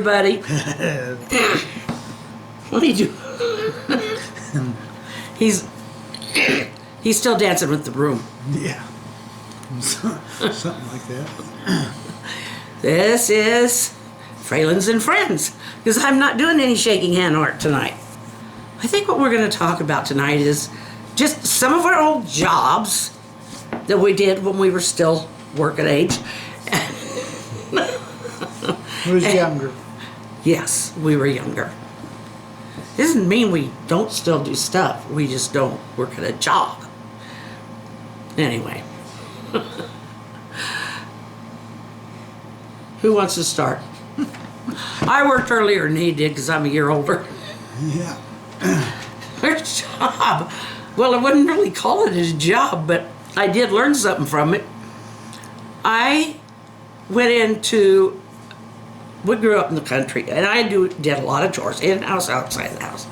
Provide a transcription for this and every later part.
everybody. What did you? He's still dancing with the broom. Yeah. Something like that. This is Fralins and Friends, because I'm not doing any shaking hand art tonight. I think what we're going to talk about tonight is just some of our old jobs that we did when we were still working age. Who's younger? Yes, we were younger. Doesn't mean we don't still do stuff. We just don't work at a job. Anyway. Who wants to start? I worked earlier than he did because I'm a year older. Yeah. First job. Well, I wouldn't really call it a job, but I did learn something from it. I went into, we grew up in the country, and I did a lot of chores, in-house, outside the house.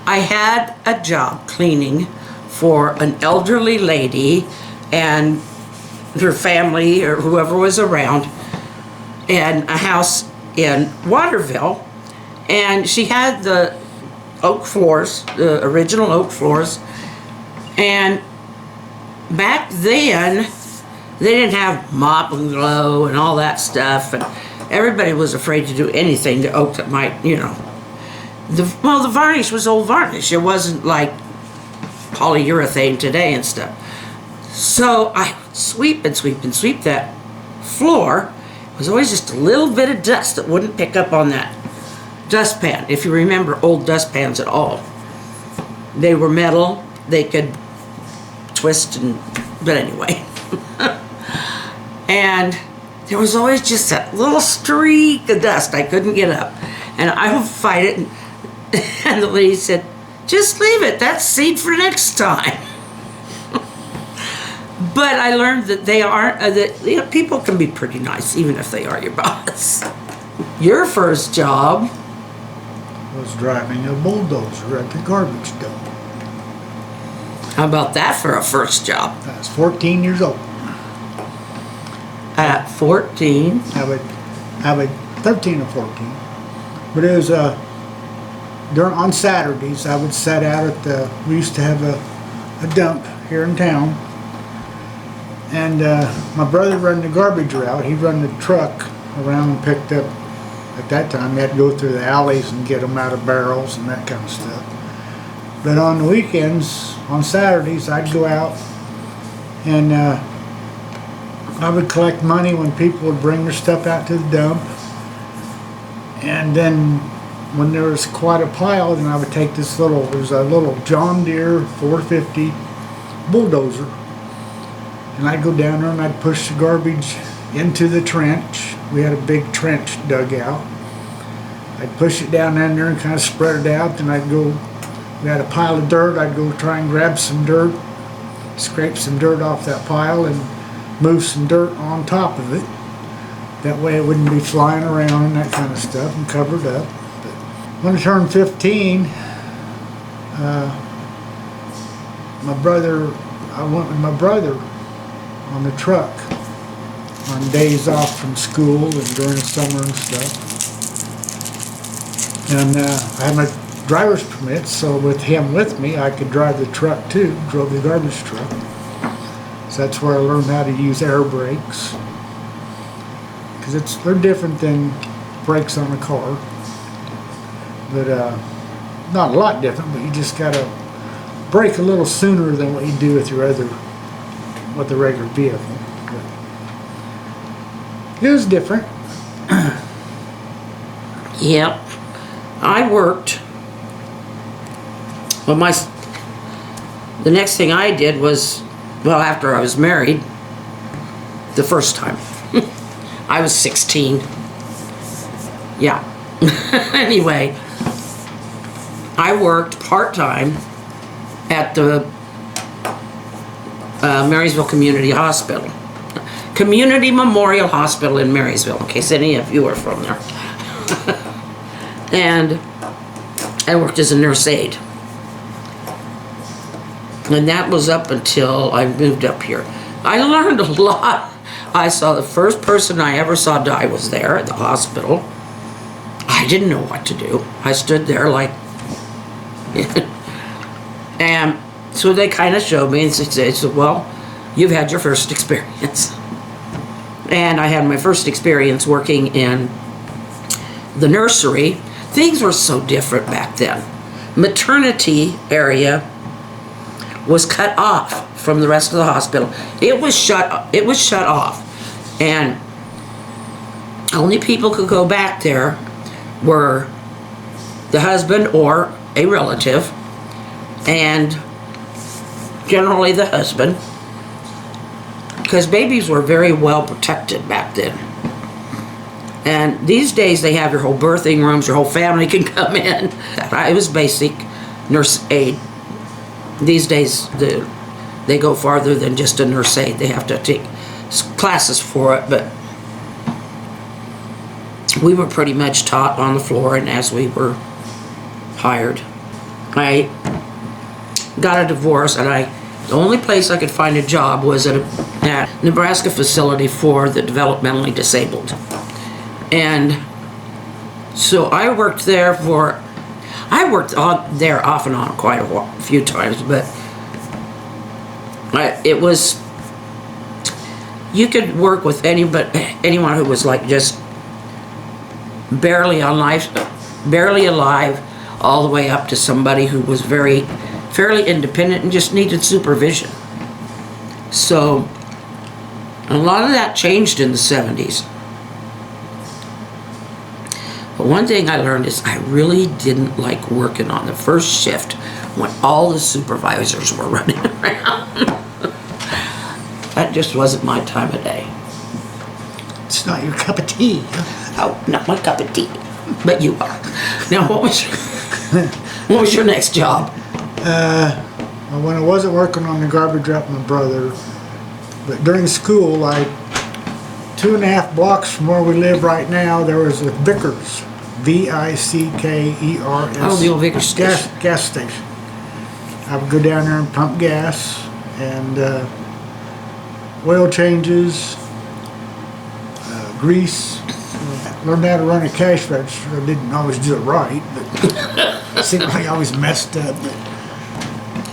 I had a job cleaning for an elderly lady and her family or whoever was around in a house in Waterville, and she had the oak floors, the original oak floors, and back then they didn't have mop and glow and all that stuff, and everybody was afraid to do anything to oak that might, you know. The varnish was old varnish. It wasn't like polyurethane today and stuff. So I would sweep and sweep and sweep that floor. It was always just a little bit of dust that wouldn't pick up on that dustpan. If you remember old dustpans at all, they were metal. They could twist and, but anyway. And there was always just that little streak of dust I couldn't get up. And I would fight it, and the lady said, just leave it, that's seed for next time. But I learned that they aren't, that you know, people can be pretty nice even if they are your boss. Your first job Was driving a bulldozer at the garbage dump. how about that for a first job? I was 14 years old. At 14? I would 13 or 14. But it was on Saturdays I would set out at the, we used to have a dump here in town. And my brother run the garbage route. He run the truck around and picked up, at that time you had to go through the alleys and get them out of barrels and that kind of stuff. But on the weekends, on Saturdays, I'd go out and I would collect money when people would bring their stuff out to the dump. And then when there was quite a pile, then I would take this little, there was a little John Deere 450 bulldozer. And I'd go down there and I'd push the garbage into the trench. We had a big trench dug out. I'd push it down in there and kind of spread it out. Then I'd go, we had a pile of dirt, I'd go try and grab some dirt, scrape some dirt off that pile and move some dirt on top of it. That way it wouldn't be flying around and that kind of stuff, and covered up. But when I turned 15, I went with my brother on the truck on days off from school and during the summer and stuff. And I had my driver's permit, so with him with me, I could drive the truck too, drove the garbage truck. So that's where I learned how to use air brakes. Because they're different than brakes on a car. But not a lot different, but you just gotta brake a little sooner than what you do with your with the regular vehicle. But it was different. Yep. I worked. Well, the next thing I did was, well, after I was married, the first time. I was 16. Yeah. Anyway, I worked part-time at the Marysville Community Hospital. Community Memorial Hospital in Marysville, in case any of you are from there. And I worked as a nurse aide. And that was up until I moved up here. I learned a lot. I saw the first person I ever saw die was there at the hospital. I didn't know what to do. I stood there like, and so they kind of showed me and said, well, you've had your first experience. And I had my first experience working in the nursery. Things were so different back then. Maternity area was cut off from the rest of the hospital. It was shut off. And only people could go back there were the husband or a relative, and generally the husband, because babies were very well protected back then. And these days they have your whole birthing rooms, your whole family can come in. It was basic nurse aid. These days they go farther than just a nurse aid. They have to take classes for it, but we were pretty much taught on the floor and as we were hired. I got a divorce, and the only place I could find a job was at a Nebraska facility for the developmentally disabled. And so I worked there there off and on quite a few times, but it was, you could work with anyone who was like just barely alive, all the way up to somebody who was fairly independent and just needed supervision. So a lot of that changed in the 70s. But one thing I learned is I really didn't like working on the first shift when all the supervisors were running around. That just wasn't my time of day. It's not your cup of tea. Oh, not my cup of tea. But you are. Now, what was your next job? When I wasn't working on the garbage up my brother, but during school, like 2.5 blocks from where we live right now, there was a Vickers, Vickers. Oh, the old Vickers station. Gas station. I would go down there and pump gas and oil changes, grease. Learned how to run a cash register. I didn't always do it right, but it seemed like I always messed up.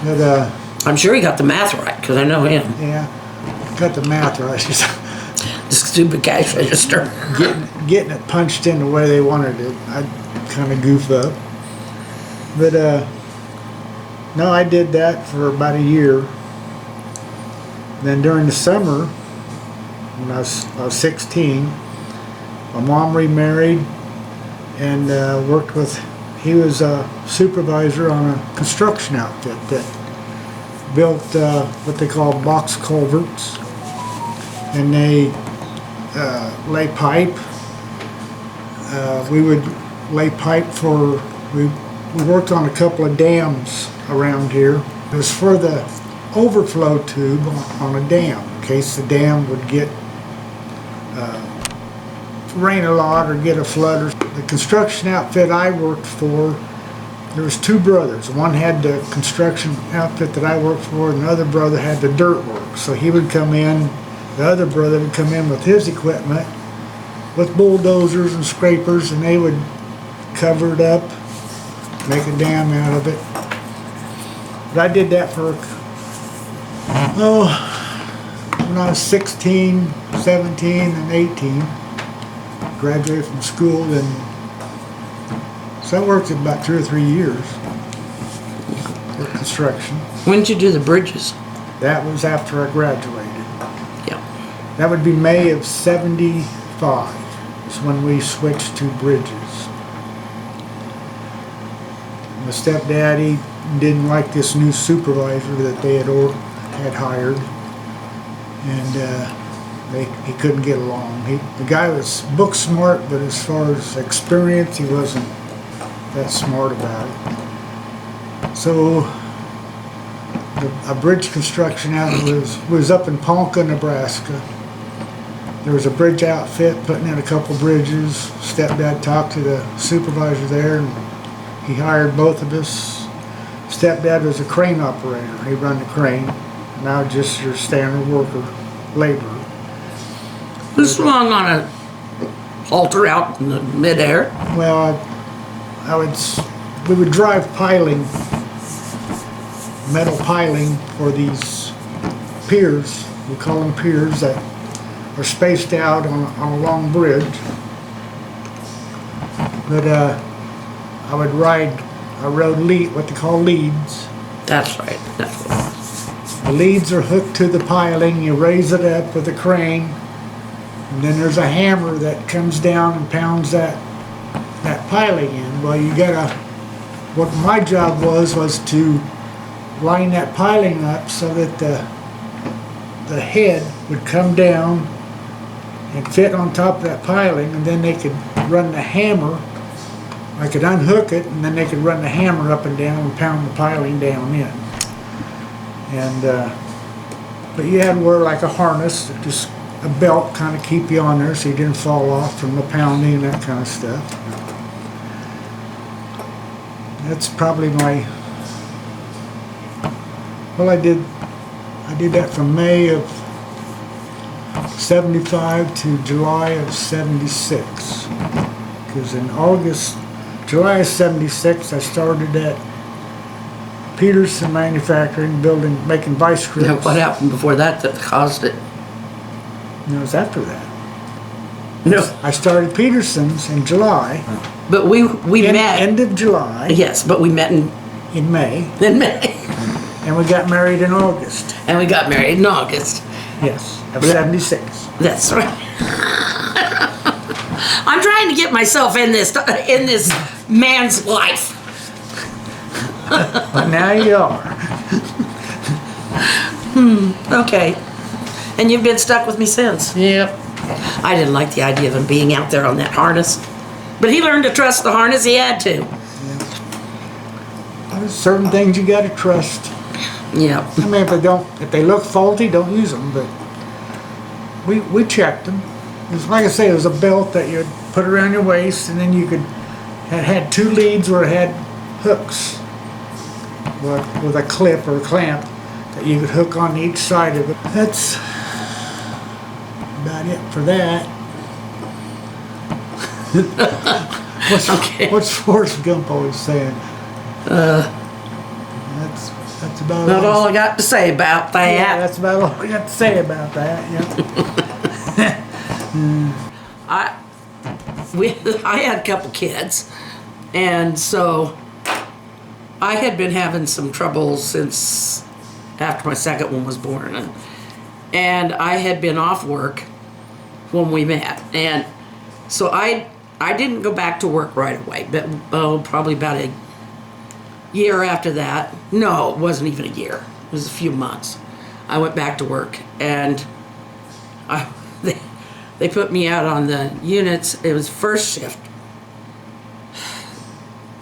But I'm sure he got the math right, because I know him. yeah, got the math right. The stupid cash register. Getting it punched in the way they wanted it, I'd kind of goof up. But no, I did that for about a year. Then during the summer, when I was 16, my mom remarried and worked with, he was a supervisor on a construction outfit that built what they call box culverts, and they lay pipe. We would lay pipe for, we worked on a couple of dams around here. It was for the overflow tube on a dam, in case the dam would get rain a lot or get a flood. The construction outfit I worked for, there was 2 brothers. One had the construction outfit that I worked for, and the other brother had the dirt work. So he would come in, the other brother would come in with his equipment, with bulldozers and scrapers, and they would cover it up, make a dam out of it. But I did that for, when I was 16, 17, and 18. Graduated from school, and so I worked about 2 or 3 years for construction. When did you do the bridges? That was after I graduated. Yeah. That would be May of '75 is when we switched to bridges. My stepdaddy didn't like this new supervisor that they had hired, and he couldn't get along. The guy was book smart, but as far as experience, he wasn't that smart about it. So a bridge construction outfit was up in Ponca, Nebraska. There was a bridge outfit putting in a couple bridges. Stepdad talked to the supervisor there, and he hired both of us. Stepdad was a crane operator. He run the crane. Now just your standard worker, laborer. This long on halter out in the midair. Well, we would drive piling, metal piling for these piers. We call them piers that are spaced out on a long bridge. But I rode what they call leads. That's right. That's what it was. The leads are hooked to the piling. You raise it up with a crane, and then there's a hammer that comes down and pounds that piling in. Well, what my job was to line that piling up so that the head would come down and fit on top of that piling, and then they could run the hammer. I could unhook it, and then they could run the hammer up and down and pound the piling down in. And but you had to wear like a harness, just a belt, kind of keep you on there so you didn't fall off from the pounding and that kind of stuff. That's probably well, I did that from May of 75 to July of 76. Because in July of 76, I started at Peterson Manufacturing, making vice grips. Now, what happened before that caused it? No, it was after that. No. I started Peterson's in July. But we met. End of July. Yes, but we met in May. In May. And we got married in August. And we got married in August. Yes, of 76. That's right. I'm trying to get myself in this man's life. But now you are. Okay. And you've been stuck with me since. Yep. I didn't like the idea of him being out there on that harness. But he learned to trust the harness. He had to. Yeah. There's certain things you gotta trust. Yeah. I mean, if they look faulty, don't use them. But we checked them. It was, like I say, it was a belt that you'd put around your waist, and then you had two leads where it had hooks with a clip or a clamp that you could hook on each side of it. That's about it for that. What's Forrest Gump always saying? That's about all I got to say about that. Yeah, that's about all I got to say about that. Yeah. I had a couple kids, and so I had been having some trouble since after my second one was born, and I had been off work when we met, and so I didn't go back to work right away, but probably about a year after that. No, it wasn't even a year. It was a few months. I went back to work, and they put me out on the units. It was first shift.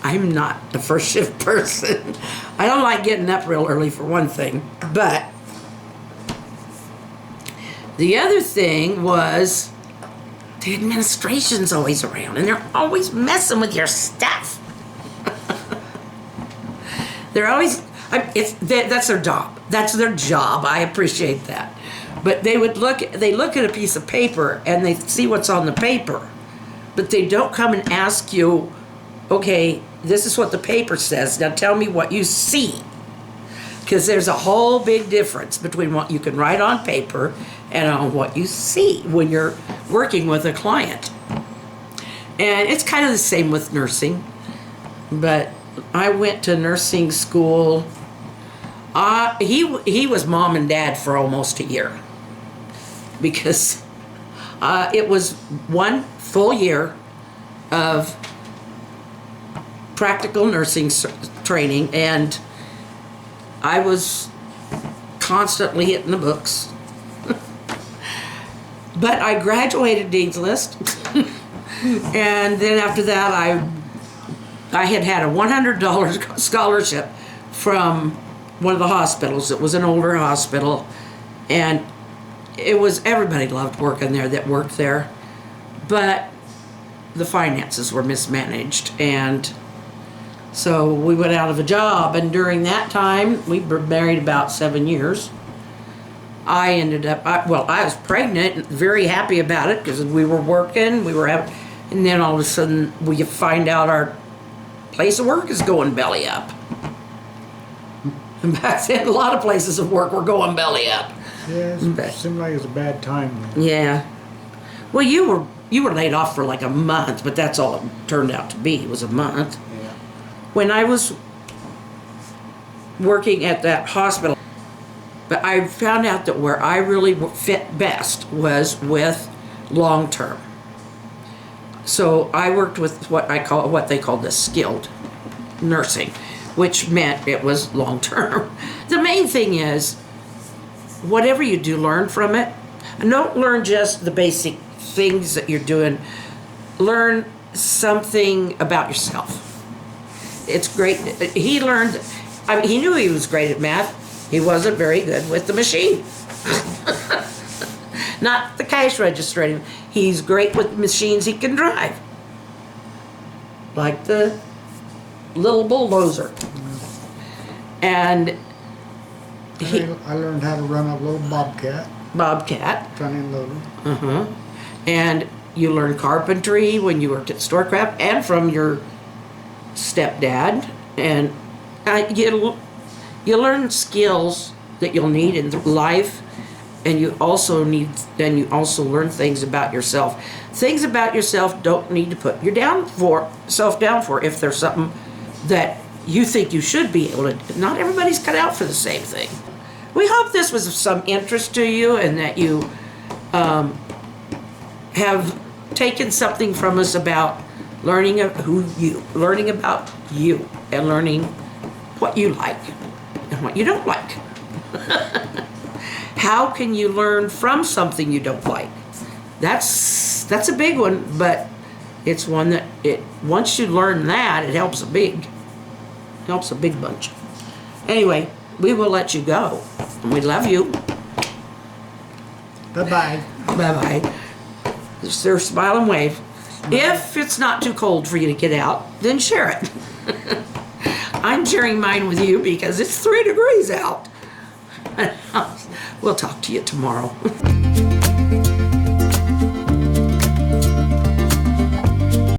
I'm not a first shift person. I don't like getting up real early, for one thing. But the other thing was the administration's always around, and they're always messing with your stuff. They're always, that's their job. That's their job. I appreciate that. But they look at a piece of paper and they see what's on the paper, but they don't come and ask you, okay, this is what the paper says. Now tell me what you see. Because there's a whole big difference between what you can write on paper and on what you see when you're working with a client. And it's kind of the same with nursing. But I went to nursing school. He was mom and dad for almost a year. Because it was one full year of practical nursing training, and I was constantly hitting the books. But I graduated Dean's List, and then after that I had a $100 scholarship from one of the hospitals. It was an older hospital, and everybody loved working there that worked there, but the finances were mismanaged, and so we went out of a job. And during that time, we were married about 7 years, I ended up, I was pregnant and very happy about it because we were working, and then all of a sudden we find out our place of work is going belly up. And back then, a lot of places of work were going belly up. Yeah, it seemed like it was a bad time then. Yeah. Well, you were laid off for like a month, but that's all it turned out to be, was a month. Yeah. When I was working at that hospital, but I found out that where I really fit best was with long term. So I worked with what they call the skilled nursing, which meant it was long term. The main thing is, whatever you do, learn from it. And don't learn just the basic things that you're doing. Learn something about yourself. It's great. He learned, he knew he was great at math. He wasn't very good with the machine. Not the cash register. He's great with machines he can drive. Like the little bulldozer. And I learned how to run a little bobcat. Front end loader. And you learned carpentry when you worked at Storecraft and from your stepdad. And you learn skills that you'll need in life, and you also learn things about yourself. Things about yourself don't need to put yourself down for if there's something that you think you should be able to. Not everybody's cut out for the same thing. We hope this was of some interest to you and that you have taken something from us about learning about you and learning what you like and what you don't like. How can you learn from something you don't like? That's a big one, but it's one that once you learn that, it helps a big bunch. Anyway, we will let you go. And we love you. Bye-bye. Bye-bye. Just there, smile and wave. Bye. If it's not too cold for you to get out, then share it. I'm sharing mine with you because it's 3 degrees out. We'll talk to you tomorrow.